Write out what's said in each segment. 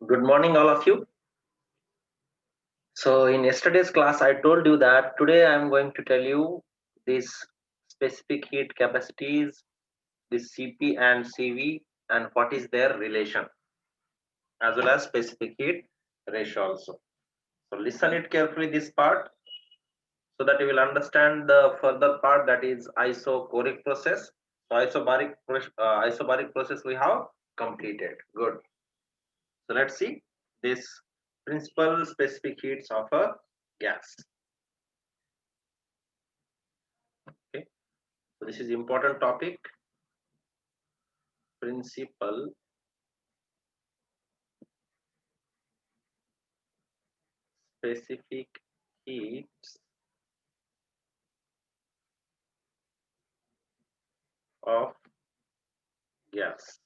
Good morning, all of you. So, in yesterday's class, I told you that today I am going to tell you these specific heat capacities, this Cp and Cv, and what is their relation, as well as specific heat ratio also. So, listen it carefully this part so that you will understand the further part, that is isobaric process. So, isobaric process we have completed. Good. So, let's see this principal specific heats of a gas. Okay, so this is important topic. Principal specific heats of gas.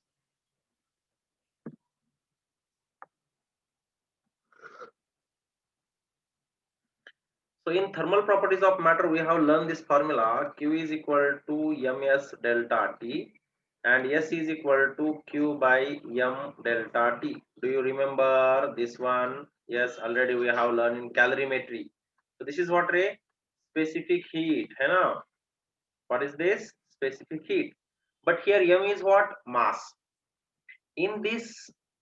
So in thermal properties of matter, we have learned this formula: Q is equal to ms delta T, and S is equal to Q by m delta T. Do you remember this one? Yes, already we have learned in calorimetry. So this is what a specific heat, है ना? What is this? Specific heat. But here m is what? Mass. In these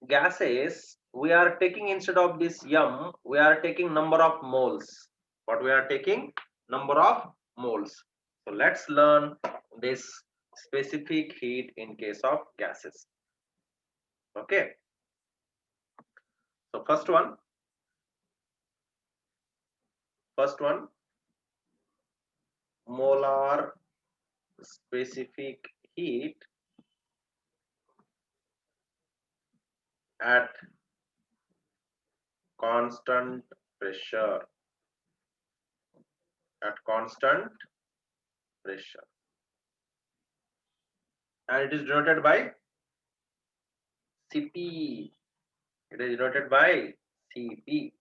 gases, we are taking, instead of this m, we are taking number of moles. What we are taking? Number of moles. So let's learn this specific heat in case of gases. Okay, so first one, molar specific heat at constant pressure. At constant pressure, and it is denoted by Cp. It is denoted by Cp.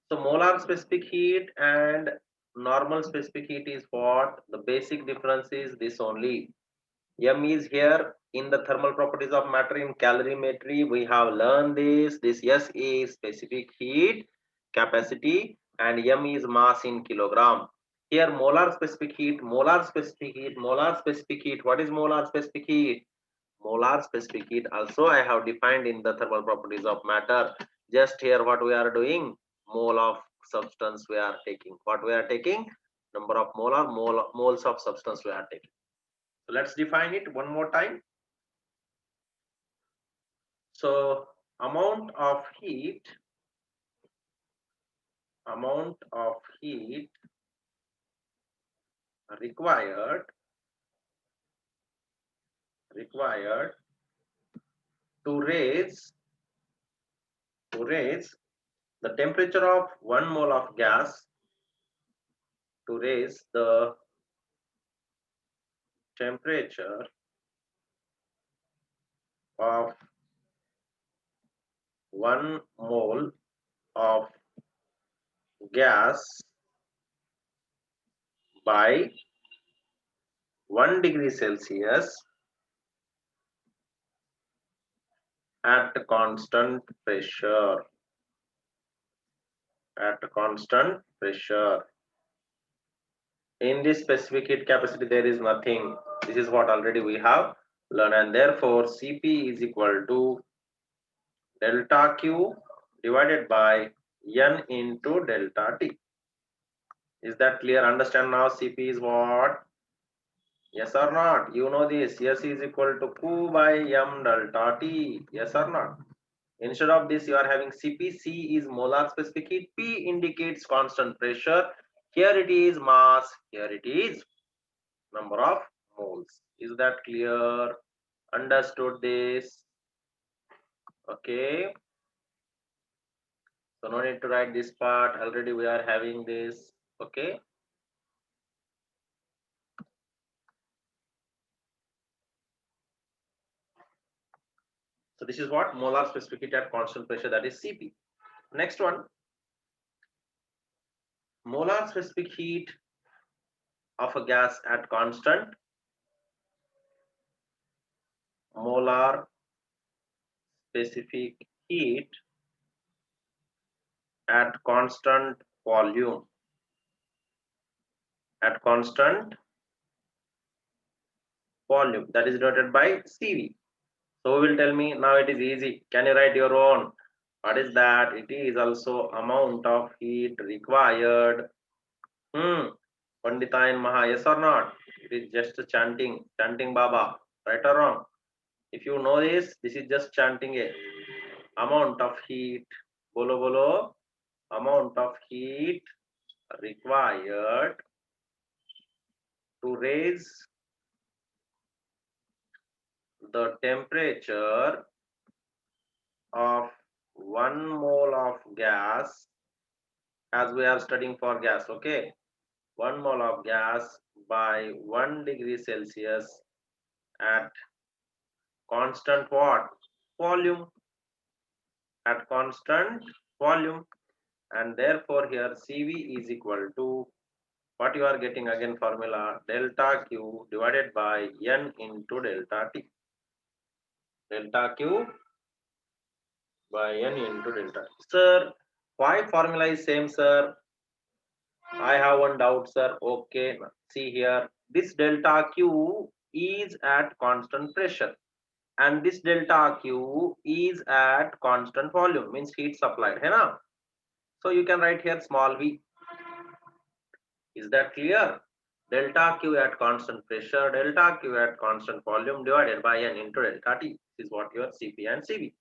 So molar specific heat and normal specific heat is what? The basic difference is this only. M is here in the thermal properties of matter in calorimetry. We have learned this. This S is specific heat capacity and M is mass in kilogram. Here molar specific heat, molar specific heat, molar specific heat. What is molar specific heat? Molar specific heat also I have defined in the thermal properties of matter. Just here what we are doing, mole of substance we are taking. What we are taking? Number of moles of substance we are taking. So let's define it one more time. So amount of heat required to raise the temperature of 1 mole of gas, to raise the temperature of 1 mole of gas by 1 degree Celsius at constant pressure. At constant pressure. In this specific heat capacity, there is nothing. This is what already we have learned, and therefore Cp is equal to delta Q divided by N into delta T. Is that clear? Understand now? Cp is what? Yes or not? You know this. S is equal to Q by M delta T. Yes or not? Instead of this, you are having Cp. C is molar specific heat. P indicates constant pressure. Here it is mass. Here it is number of moles. Is that clear? Understood this? Okay. So no need to write this part. Already we are having this. Okay. So this is what? Molar specific heat at constant pressure, that is Cp. Next one. Molar specific heat of a gas at constant. Molar specific heat at constant volume, at constant volume, that is denoted by CV. So will tell me now it is easy. Can you write your own? What is that? It is also amount of heat required. Pandita in Maha, yes or not? It is just chanting, chanting Baba, right or wrong? If you know this is just chanting a amount of heat. Bolo bolo, amount of heat required to raise the temperature of 1 mole of gas, as we are studying for gas, okay? 1 mole of gas by 1 degree Celsius at constant what? Volume. At constant volume. And therefore here CV is equal to what you are getting again formula, delta Q divided by N into delta T. Delta Q by N into delta T. Sir, why formula is same, sir? I have one doubt, sir. Okay, see here. This delta Q is at constant pressure, and this delta Q is at constant volume, means heat supplied, hai na? So you can write here small v. Is that clear? Delta Q at constant pressure, delta Q at constant volume divided by N into delta T. This is what your Cp and Cv.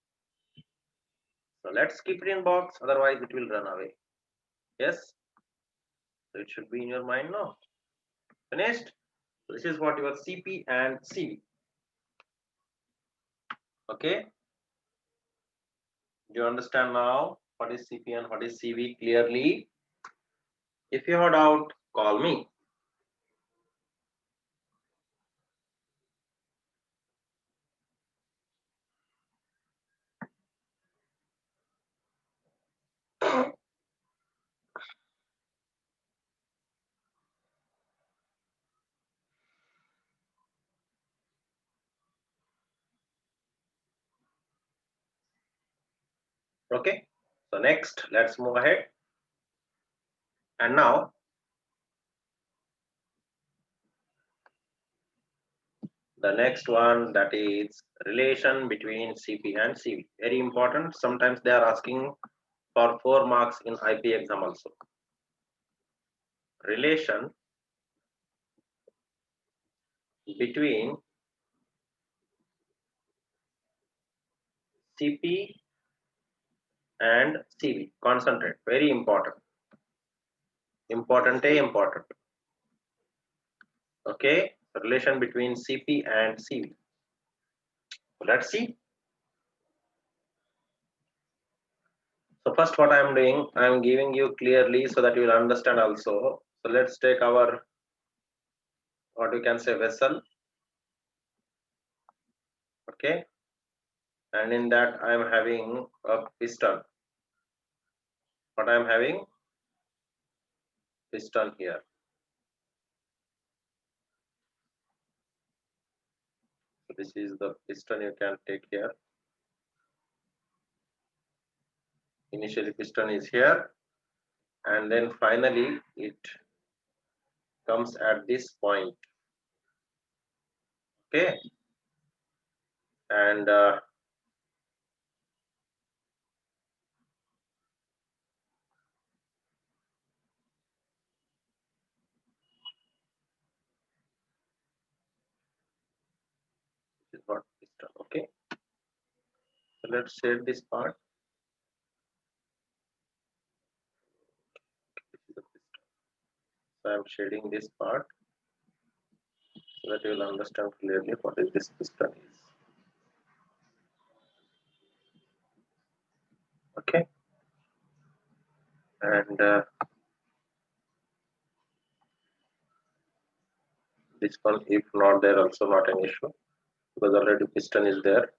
So let's keep it in box, otherwise it will run away. Yes? So it should be in your mind now. Finished? So this is what your Cp and Cv. Okay? Do you understand now what is Cp and what is Cv clearly? If you have doubt, call me. Okay? So next, let's move ahead. And now, the next one, that is relation between Cp and Cv. Very important. Sometimes they are asking for 4 marks in IP exam also. Relation between Cp and Cv. Concentrate. Very important. Important. Okay. Relation between Cp and Cv. Let's see. So first what I am doing, I am giving you clearly so that you will understand also. So let's take our, what we can say, vessel. Okay. And in that I am having a piston. What I am having? Piston here. So this is the piston you can take here. Initially piston is here, and then finally it comes at this point. Okay. And this is what piston. Okay. So let's shade this part. This is the piston. So I'm shading this part so that you will understand clearly what is this piston is. Okay. And this one, if not there, also not an issue, because already piston is there.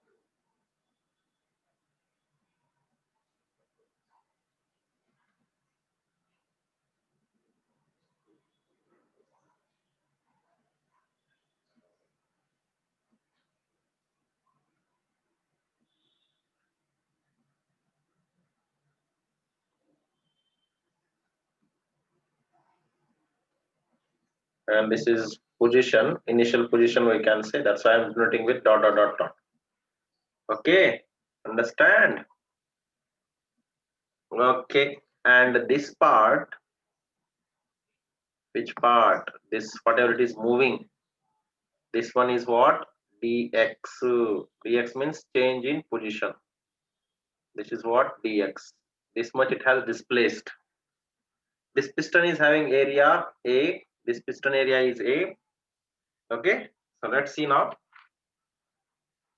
and this is position, initial position we can say. That's why I'm denoting with dot dot dot dot. Okay, understand? Okay, and this part, which part? This whatever it is moving. This one is what? Dx. Dx means change in position. This is what? Dx. This much it has displaced. This piston is having area A. This piston area is A. Okay, so let's see now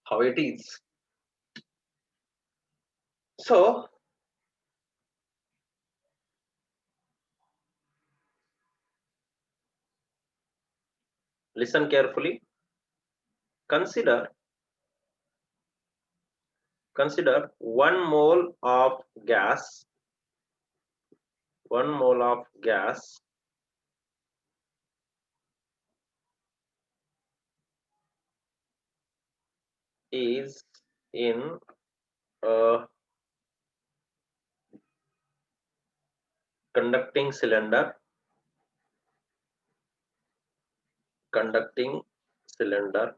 how it is. So listen carefully. Consider 1 mole of gas. 1 mole of gas is in a conducting cylinder. Conducting cylinder.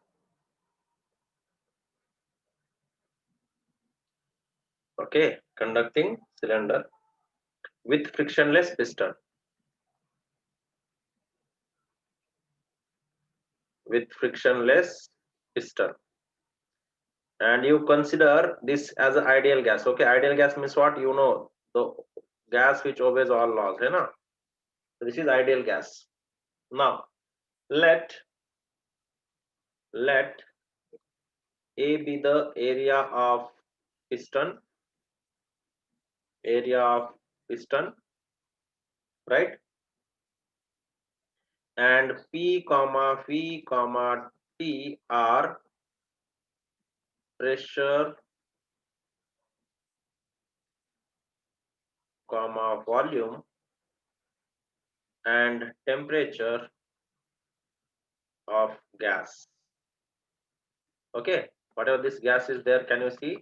Okay, conducting cylinder with frictionless piston. With frictionless piston. And you consider this as an ideal gas. Okay, ideal gas means what? You know, the gas which obeys all laws, है ना? So this is ideal gas. Now let A be the area of piston, right? And P comma V comma T are pressure comma volume and temperature of gas. Okay, whatever this gas is there, can you see?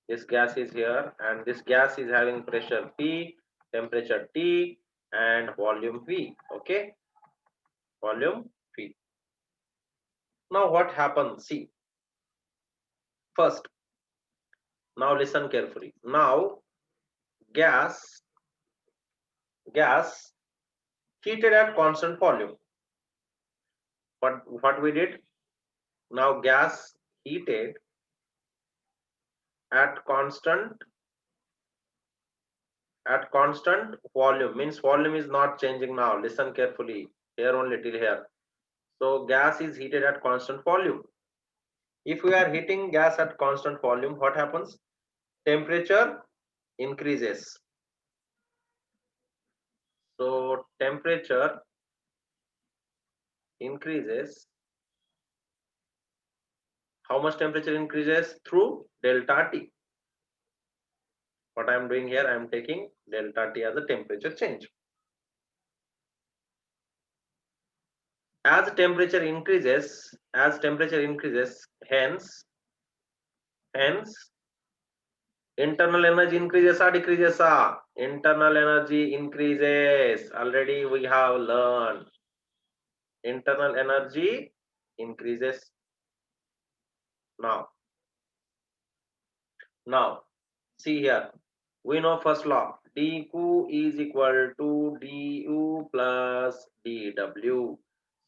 This gas is here, and this gas is having pressure P, temperature T, and volume V. Okay, volume V. Now what happens? See, first, now listen carefully. Now gas heated at constant volume. What we did? Now gas heated at constant volume, means volume is not changing now. Listen carefully. Here only till here. So gas is heated at constant volume. If we are heating gas at constant volume, what happens? Temperature increases. So temperature increases. How much temperature increases? Through delta T. What I am doing here, I am taking delta T as a temperature change. As temperature increases, hence internal energy increases or decreases? Internal energy increases. Already we have learned. Internal energy increases. Now see here. We know first law. dQ is equal to du plus dw.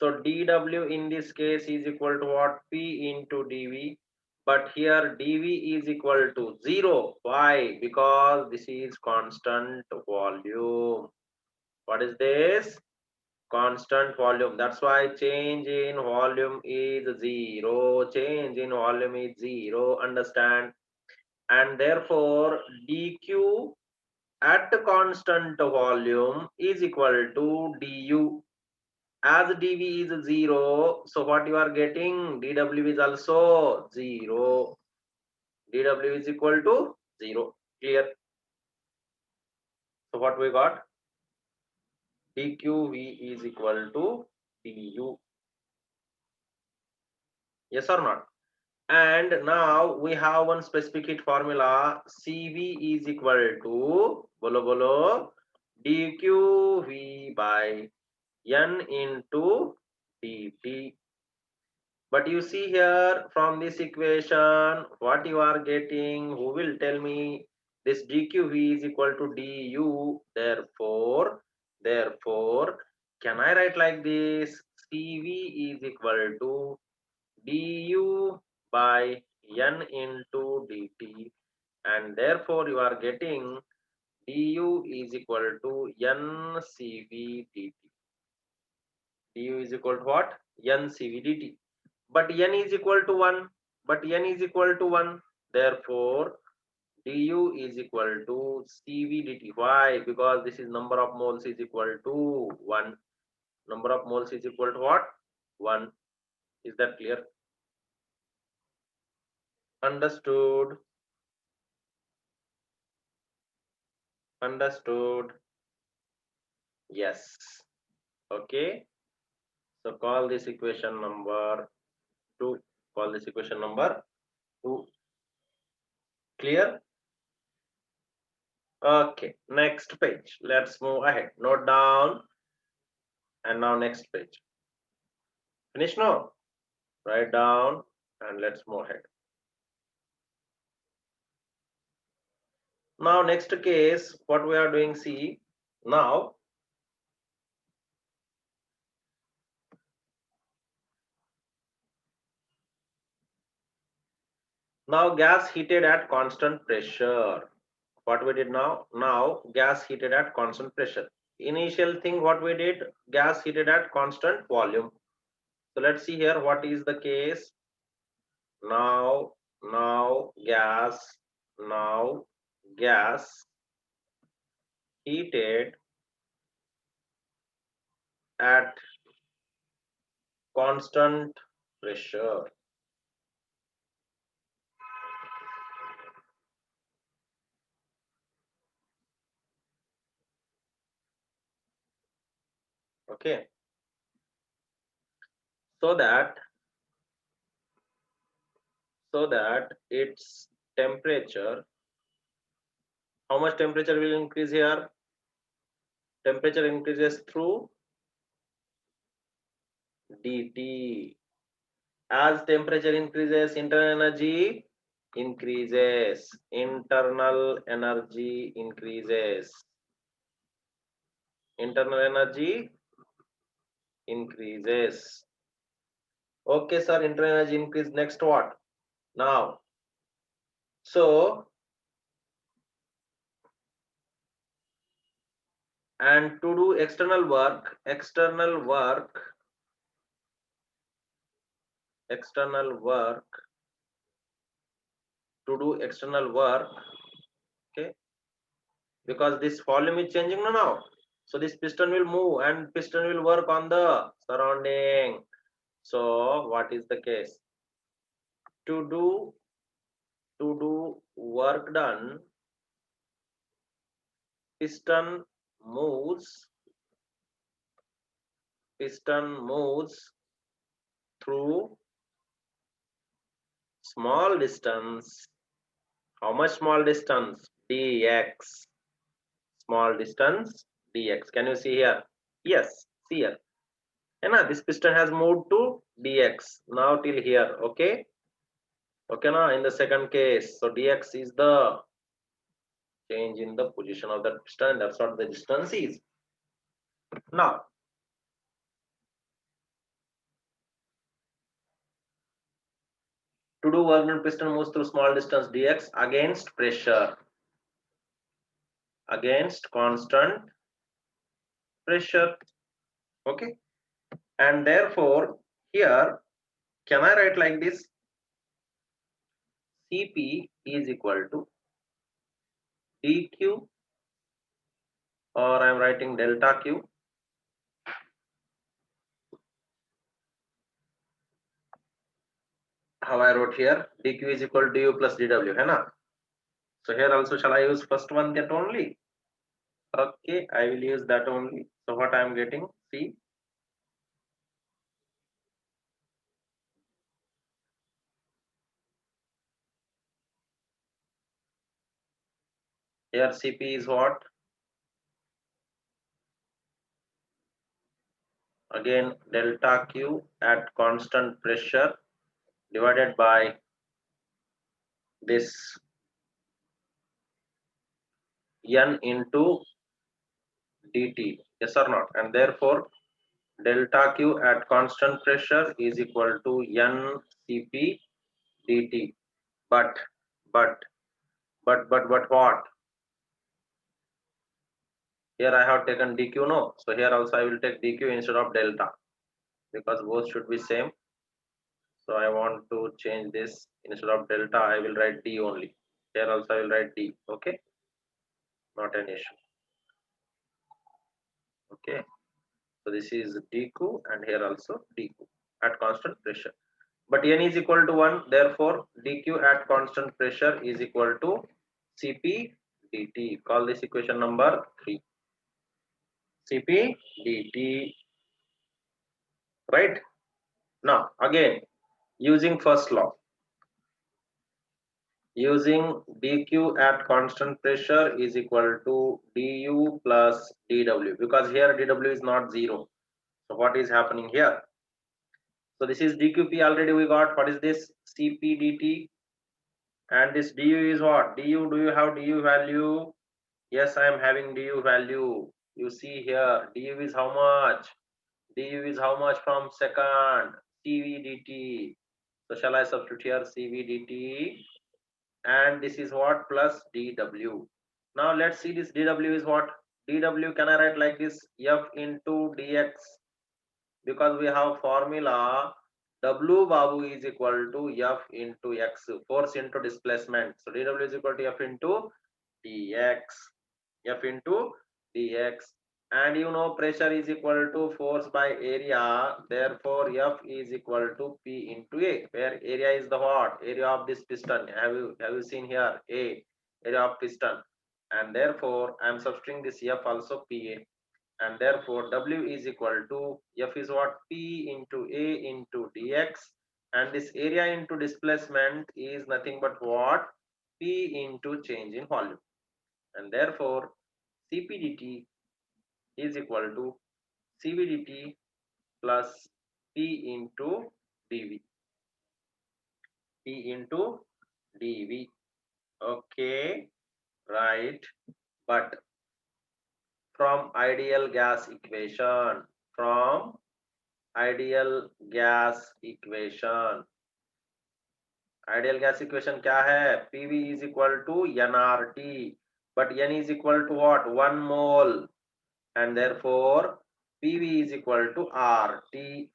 So dw in this case is equal to what? P into dv. But here dv is equal to 0. Why? Because this is constant volume. What is this? Constant volume. That's why change in volume is 0. Change in volume is 0. Understand? And therefore dq at constant volume is equal to du. As dv is 0, so what you are getting? dw is also 0. dw is equal to 0. Clear? So what we got? dqv is equal to du. Yes or not? And now we have one specific heat formula. Cv is equal to bolo dqv by n into dt. But you see here from this equation, what you are getting, who will tell me this dqv is equal to du. Therefore, can I write like this? Cv is equal to du by n into dt, and therefore you are getting du is equal to ncv dt. Du is equal to what? Ncv dt. But n is equal to 1. Therefore, du is equal to cv dt. Why? Because this is number of moles is equal to 1. Number of moles is equal to what? 1. Is that clear? Understood? Understood? Yes. Okay. So call this equation number 2. Call this equation number 2. Clear? Okay. Next page. Let's move ahead. Note down. And now next page. Finish now? Write down and let's move ahead. Now next case, what we are doing, see, now gas heated at constant pressure. What we did now? Now gas heated at constant pressure. Initial thing what we did, gas heated at constant volume. So let's see here what is the case. Now gas heated at constant pressure. Okay, so that its temperature, how much temperature will increase here? Temperature increases through dt. As temperature increases, internal energy increases. Internal energy increases. Internal energy increases. Okay, sir. Internal energy increase. Next what? Now, so and to do external work, to do external work, okay, because this volume is changing now. So this piston will move and piston will work on the surrounding. So what is the case? To do work done, piston moves through small distance. How much small distance? Dx. Small distance dx. Can you see here? Yes, see here. And this piston has moved to dx now till here. Okay. Okay, now in the second case, so dx is the change in the position of the piston. That's what the distance is. Now, to do work done, piston moves through small distance dx against pressure, against constant pressure. Okay, and therefore here, can I write like this? Cp is equal to dq, or I am writing delta q. How I wrote here, dq is equal to du plus dw, है ना? So here also shall I use first one, that only? Okay, I will use that only. So what I am getting, see, here Cp is what? again delta Q at constant pressure divided by this N into dt, yes or not? And therefore delta Q at constant pressure is equal to N Cp dt. But but but what? Here I have taken dq, no? So here also I will take dq instead of delta because both should be same. So I want to change this. Instead of delta I will write d only. Here also I will write d. Okay, not an issue. Okay, so this is dq and here also dq at constant pressure. But n is equal to 1, therefore dq at constant pressure is equal to Cp dt. Call this equation number 3. Cp dt, right? Now again, using first law, using dq at constant pressure is equal to du plus dw, because here dw is not 0. So what is happening here? So this is dqp, already we got. What is this? Cp dt. And this du is what? Du, do you have du value? Yes, I am having du value. You see here, du is how much? Du is how much from second? Cv dt. So shall I substitute here Cv dt? And this is what? Plus dw. Now let's see, this dw is what? Dw can I write like this? F into dx, because we have formula W babu is equal to F into x, force into displacement. So dw is equal to F into dx, F into dx. And you know pressure is equal to force by area, therefore F is equal to P into A, where area is the what? Area of this piston. Have you seen here? A, area of piston. And therefore I am substituting this F also PA. And therefore W is equal to F is what? P into A into dx. And this area into displacement is nothing but what? P into change in volume. And therefore Cp dt is equal to Cv dt plus P into dV. P into dV. Okay, right. But from ideal gas equation, from ideal gas equation, ideal gas equation क्या है? PV is equal to nRT, but n is equal to what? 1 mole, and therefore PV is equal to RT.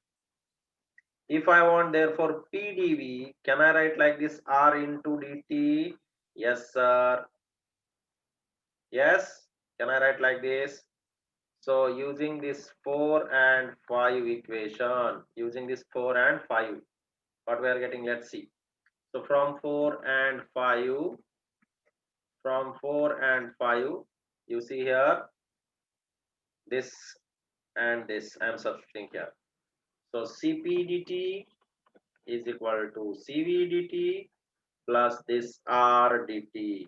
If I want therefore PdV, can I write like this? R into dt? Yes, sir. Yes. Can I write like this? So using this 4 and 5 equation, using this 4 and 5, what we are getting? Let's see. So from 4 and 5, you see here this and this. I am substituting here. So Cp dt is equal to Cv dt plus this R dt.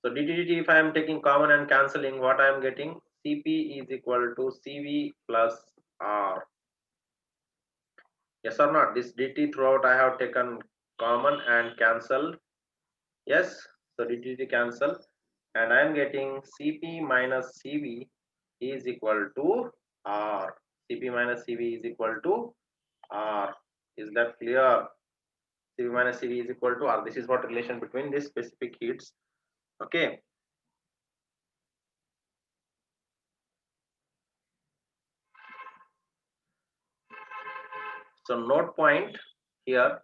So dt dt, if I am taking common and cancelling, what I am getting? Cp is equal to Cv plus R. Yes or not? This dt throughout I have taken common and cancelled. Yes. So dt dt cancel, and I am getting Cp minus Cv is equal to R. Cp minus Cv is equal to R. Is that clear? Cv minus Cv is equal to R. This is what relation between these specific heats. Okay. So note point here.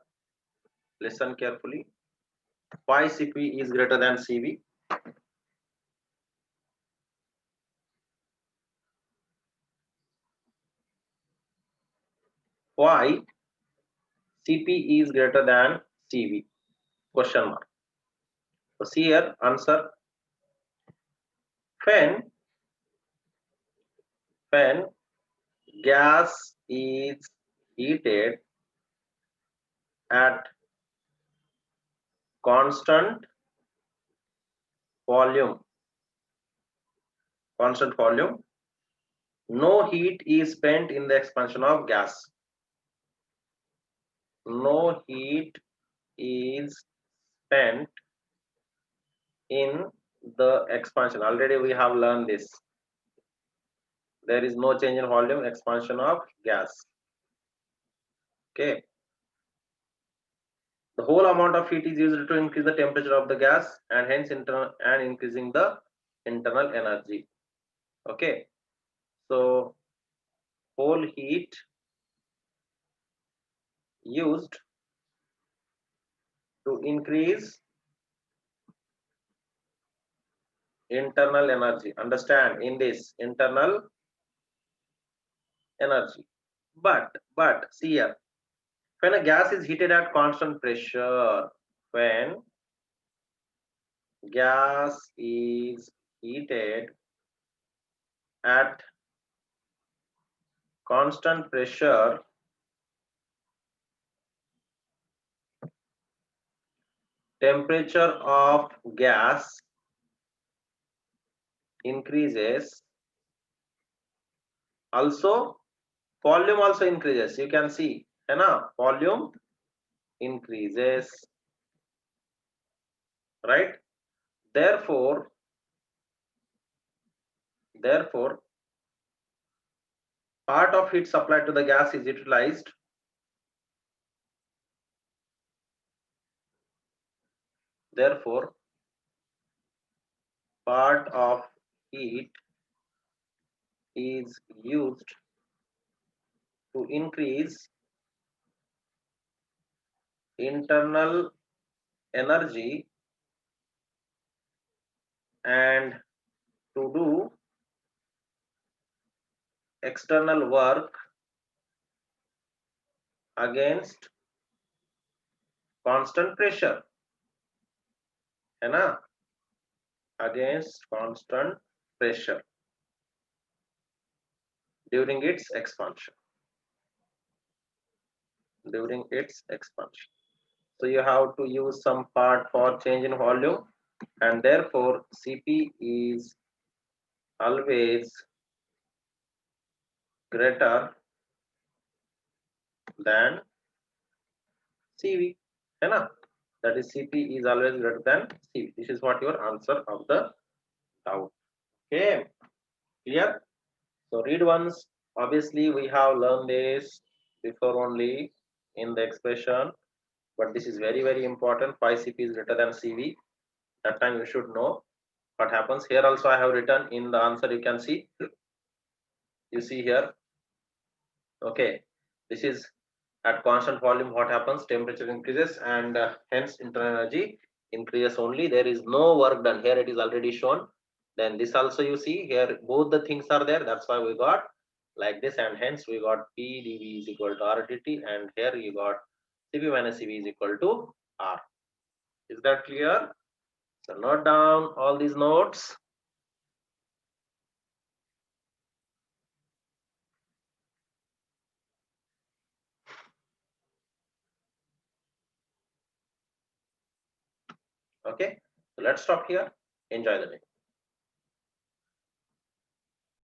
Listen carefully. Why Cp is greater than Cv? Why Cp is greater than Cv? Question mark. So see here, answer. When gas is heated at constant volume, No heat is spent in the expansion of gas. No heat is spent in the expansion. Already we have learned this. There is no change in volume, expansion of gas. Okay. The whole amount of heat is used to increase the temperature of the gas and hence increasing the internal energy. Okay. So whole heat used to increase internal energy. Understand in this internal energy. But see here, when a gas is heated at constant pressure, when gas is heated at constant pressure, temperature of gas increases, also volume also increases. You can see, है ना, volume increases, right? Therefore part of heat supplied to the gas is utilized. Therefore part of heat is used to increase internal energy and to do external work against constant pressure, है ना, against constant pressure during its expansion. So you have to use some part for change in volume, and therefore Cp is always greater than Cv, है ना? That is Cp is always greater than Cv. This is what your answer of the doubt. Okay, clear? So read once. Obviously, we have learned this before only in the expression, but this is very, very important. Phi Cp is greater than Cv. That time you should know what happens. Here also I have written in the answer. You can see. You see here. Okay, this is at constant volume. What happens? Temperature increases and hence internal energy increases only. There is no work done. Here it is already shown. Then this also you see here. Both the things are there. That's why we got like this, and hence we got P dV is equal to R dt, and here you got Cp minus Cv is equal to R. Is that clear? So note down all these notes. Okay, so let's stop here. Enjoy the day.